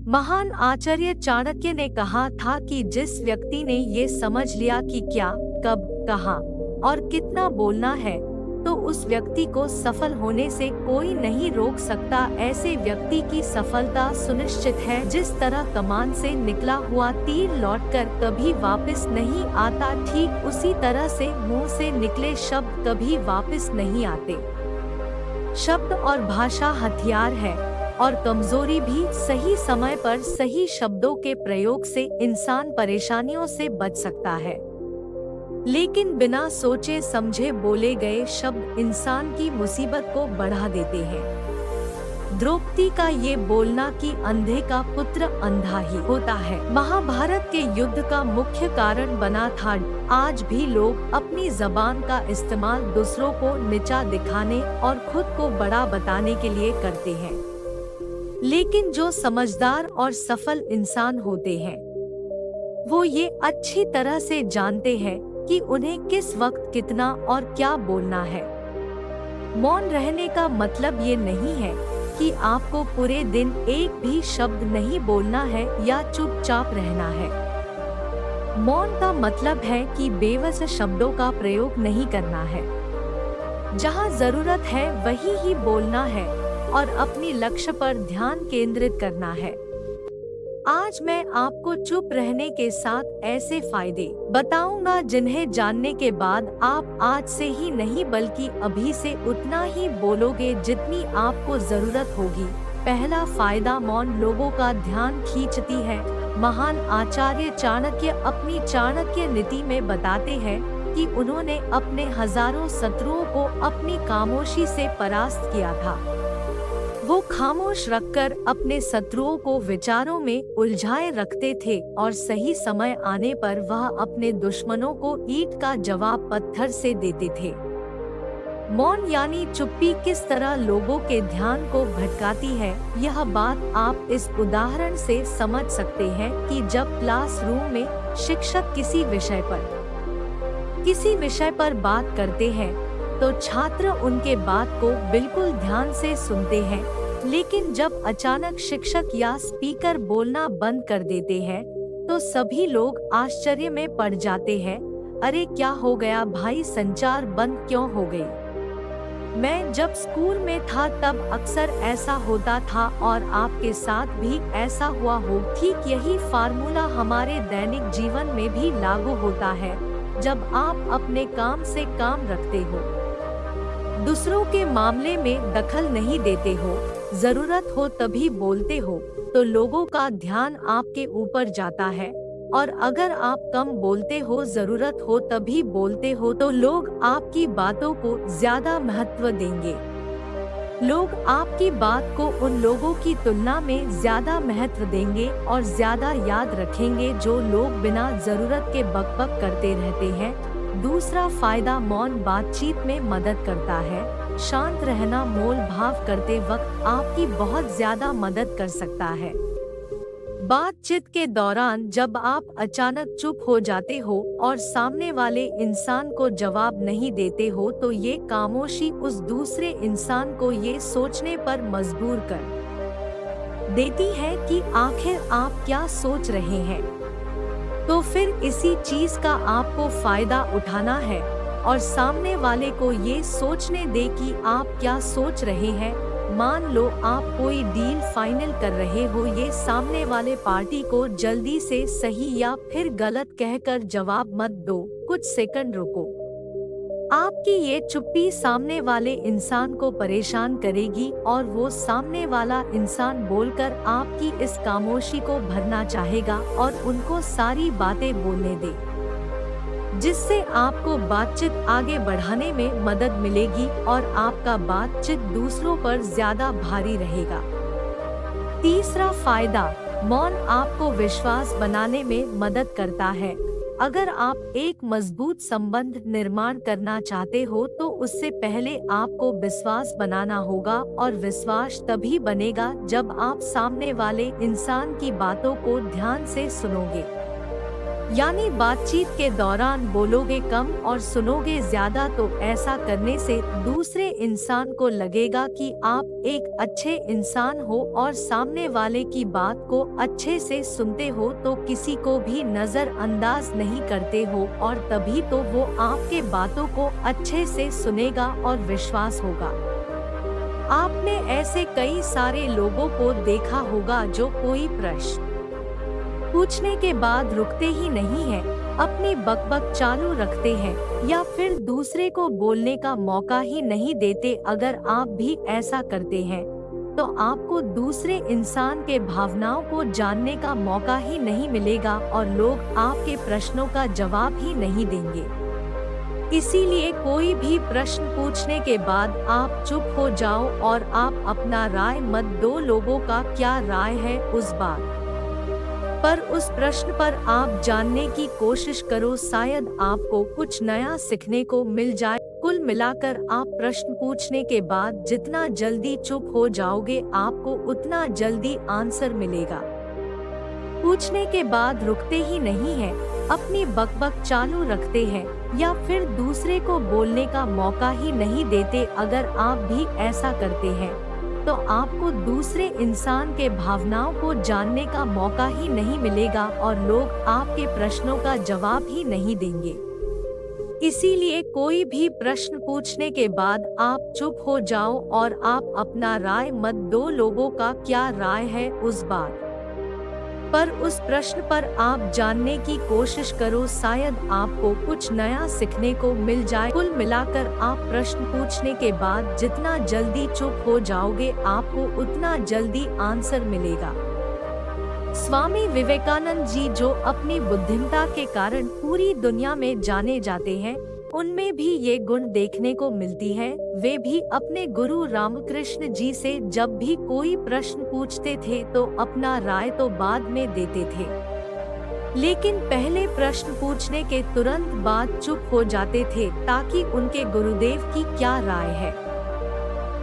महान आचार्य चाणक्य ने कहा था कि जिस व्यक्ति ने ये समझ लिया कि क्या, कब, कहाँ और कितना बोलना है, तो उस व्यक्ति को सफल होने से कोई नहीं रोक सकता। ऐसे व्यक्ति की सफलता सुनिश्चित है। जिस तरह कमान से निकला हुआ तीर लौटकर कभी वापस नहीं आता, ठीक उसी तरह से मुंह से निकले शब्द कभी वापस नहीं आते। शब्द और भाषा हथियार है, और कमजोरी भी। सही समय पर सही शब्दों के प्रयोग से इंसान परेशानियों से बच सकता है, लेकिन बिना सोचे समझे बोले गए शब्द इंसान की मुसीबत को बढ़ा देते हैं। द्रौपदी का ये बोलना कि अंधे का पुत्र अंधा ही होता है, महाभारत के युद्ध का मुख्य कारण बना था। आज भी लोग अपनी जबान का इस्तेमाल दूसरों को नीचा दिखाने और खुद को बड़ा बताने के लिए करते हैं, लेकिन जो समझदार और सफल इंसान होते हैं, वो ये अच्छी तरह से जानते हैं कि उन्हें किस वक्त कितना और क्या बोलना है। मौन रहने का मतलब ये नहीं है कि आपको पूरे दिन एक भी शब्द नहीं बोलना है या चुपचाप रहना है। मौन का मतलब है कि बेवजह शब्दों का प्रयोग नहीं करना है। जहाँ जरूरत है वही ही बोलना है और अपनी लक्ष्य पर ध्यान केंद्रित करना है। आज मैं आपको चुप रहने के साथ ऐसे फायदे बताऊंगा जिन्हें जानने के बाद आप आज से ही नहीं बल्कि अभी से उतना ही बोलोगे जितनी आपको जरूरत होगी। पहला फायदा, मौन लोगों का ध्यान खींचती है। महान आचार्य चाणक्य अपनी चाणक्य नीति में बताते हैं कि उन्होंने अपने हजारों शत्रुओं को अपनी खामोशी से परास्त किया था। वो खामोश रखकर अपने शत्रुओं को विचारों में उलझाए रखते थे और सही समय आने पर वह अपने दुश्मनों को ईंट का जवाब पत्थर से देते थे। मौन यानी चुप्पी किस तरह लोगों के ध्यान को भटकाती है, यह बात आप इस उदाहरण से समझ सकते हैं कि जब क्लासरूम में शिक्षक किसी विषय पर बात करते हैं तो छात्र उनके बात को बिल्कुल ध्यान से सुनते हैं, लेकिन जब अचानक शिक्षक या स्पीकर बोलना बंद कर देते हैं तो सभी लोग आश्चर्य में पड़ जाते हैं। अरे क्या हो गया भाई, संचार बंद क्यों हो गई? मैं जब स्कूल में था तब अक्सर ऐसा होता था और आपके साथ भी ऐसा हुआ हो। ठीक यही फार्मूला हमारे दैनिक जीवन में भी लागू होता है। जब आप अपने काम से काम रखते हो, दूसरों के मामले में दखल नहीं देते हो, जरूरत हो तभी बोलते हो, तो लोगों का ध्यान आपके ऊपर जाता है। और अगर आप कम बोलते हो, जरूरत हो तभी बोलते हो, तो लोग आपकी बातों को ज्यादा महत्व देंगे। लोग आपकी बात को उन लोगों की तुलना में ज्यादा महत्व देंगे और ज्यादा याद रखेंगे जो लोग बिना जरूरत के बकबक करते रहते हैं। दूसरा फायदा, मौन बातचीत में मदद करता है। शांत रहना मोल भाव करते वक्त आपकी बहुत ज्यादा मदद कर सकता है। बातचीत के दौरान जब आप अचानक चुप हो जाते हो और सामने वाले इंसान को जवाब नहीं देते हो, तो ये खामोशी उस दूसरे इंसान को ये सोचने पर मजबूर कर देती है कि आखिर आप क्या सोच रहे हैं। तो फिर इसी चीज का आपको फायदा उठाना है और सामने वाले को ये सोचने दे कि आप क्या सोच रहे हैं। मान लो आप कोई डील फाइनल कर रहे हो, ये सामने वाले पार्टी को जल्दी से सही या फिर गलत कहकर जवाब मत दो, कुछ सेकंड रुको। आपकी ये चुप्पी सामने वाले इंसान को परेशान करेगी और वो सामने वाला इंसान बोलकर आपकी इस खामोशी को भरना चाहेगा और उनको सारी बातें बोलने दे, जिससे आपको बातचीत आगे बढ़ाने में मदद मिलेगी और आपका बातचीत दूसरों पर ज्यादा भारी रहेगा। तीसरा फायदा, मौन आपको विश्वास बनाने में मदद करता है। अगर आप एक मजबूत संबंध निर्माण करना चाहते हो तो उससे पहले आपको विश्वास बनाना होगा, और विश्वास तभी बनेगा जब आप सामने वाले इंसान की बातों को ध्यान से सुनोगे। यानी बातचीत के दौरान बोलोगे कम और सुनोगे ज्यादा, तो ऐसा करने से दूसरे इंसान को लगेगा कि आप एक अच्छे इंसान हो और सामने वाले की बात को अच्छे से सुनते हो, तो किसी को भी नजरअंदाज नहीं करते हो, और तभी तो वो आपके बातों को अच्छे से सुनेगा और विश्वास होगा। आपने ऐसे कई सारे लोगों को देखा होगा जो कोई प्रश्न पूछने के बाद रुकते ही नहीं हैं, अपनी बकबक चालू रखते हैं या फिर दूसरे को बोलने का मौका ही नहीं देते। अगर आप भी ऐसा करते हैं तो आपको दूसरे इंसान के भावनाओं को जानने का मौका ही नहीं मिलेगा और लोग आपके प्रश्नों का जवाब ही नहीं देंगे। इसीलिए कोई भी प्रश्न पूछने के बाद आप चुप हो जाओ और आप अपना राय मत दो। लोगों का क्या राय है उस बात पर, उस प्रश्न पर आप जानने की कोशिश करो, शायद आपको कुछ नया सीखने को मिल जाए। कुल मिलाकर आप प्रश्न पूछने के बाद जितना जल्दी चुप हो जाओगे, आपको उतना जल्दी आंसर मिलेगा। पूछने के बाद रुकते ही नहीं हैं, अपनी बकबक चालू रखते हैं या फिर दूसरे को बोलने का मौका ही नहीं देते। अगर आप भी ऐसा करते हैं तो आपको दूसरे इंसान के भावनाओं को जानने का मौका ही नहीं मिलेगा और लोग आपके प्रश्नों का जवाब ही नहीं देंगे। इसीलिए कोई भी प्रश्न पूछने के बाद आप चुप हो जाओ और आप अपना राय मत दो। लोगों का क्या राय है उस बात पर, उस प्रश्न पर आप जानने की कोशिश करो, शायद आपको कुछ नया सीखने को मिल जाए। कुल मिलाकर आप प्रश्न पूछने के बाद जितना जल्दी चुप हो जाओगे, आपको उतना जल्दी आंसर मिलेगा। स्वामी विवेकानंद जी, जो अपनी बुद्धिमत्ता के कारण पूरी दुनिया में जाने जाते हैं, उनमें भी ये गुण देखने को मिलती है। वे भी अपने गुरु रामकृष्ण जी से जब भी कोई प्रश्न पूछते थे तो अपना राय तो बाद में देते थे, लेकिन पहले प्रश्न पूछने के तुरंत बाद चुप हो जाते थे ताकि उनके गुरुदेव की क्या राय है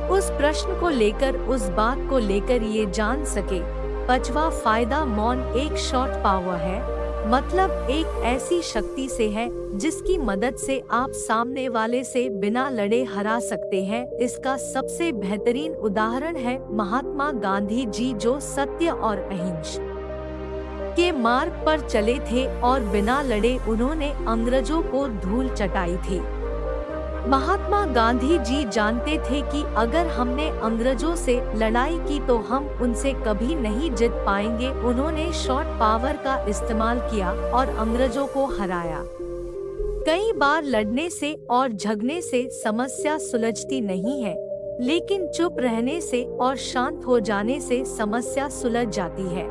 उस प्रश्न को लेकर, उस बात को लेकर ये जान सके। 5वां फायदा, मौन एक शॉर्ट पावर है, मतलब एक ऐसी शक्ति से है जिसकी मदद से आप सामने वाले से बिना लड़े हरा सकते हैं। इसका सबसे बेहतरीन उदाहरण है महात्मा गांधी जी, जो सत्य और अहिंसा के मार्ग पर चले थे और बिना लड़े उन्होंने अंग्रेजों को धूल चटाई थी। महात्मा गांधी जी जानते थे कि अगर हमने अंग्रेजों से लड़ाई की तो हम उनसे कभी नहीं जीत पाएंगे। उन्होंने शॉर्ट पावर का इस्तेमाल किया और अंग्रेजों को हराया। कई बार लड़ने से और झगड़ने से समस्या सुलझती नहीं है, लेकिन चुप रहने से और शांत हो जाने से समस्या सुलझ जाती है।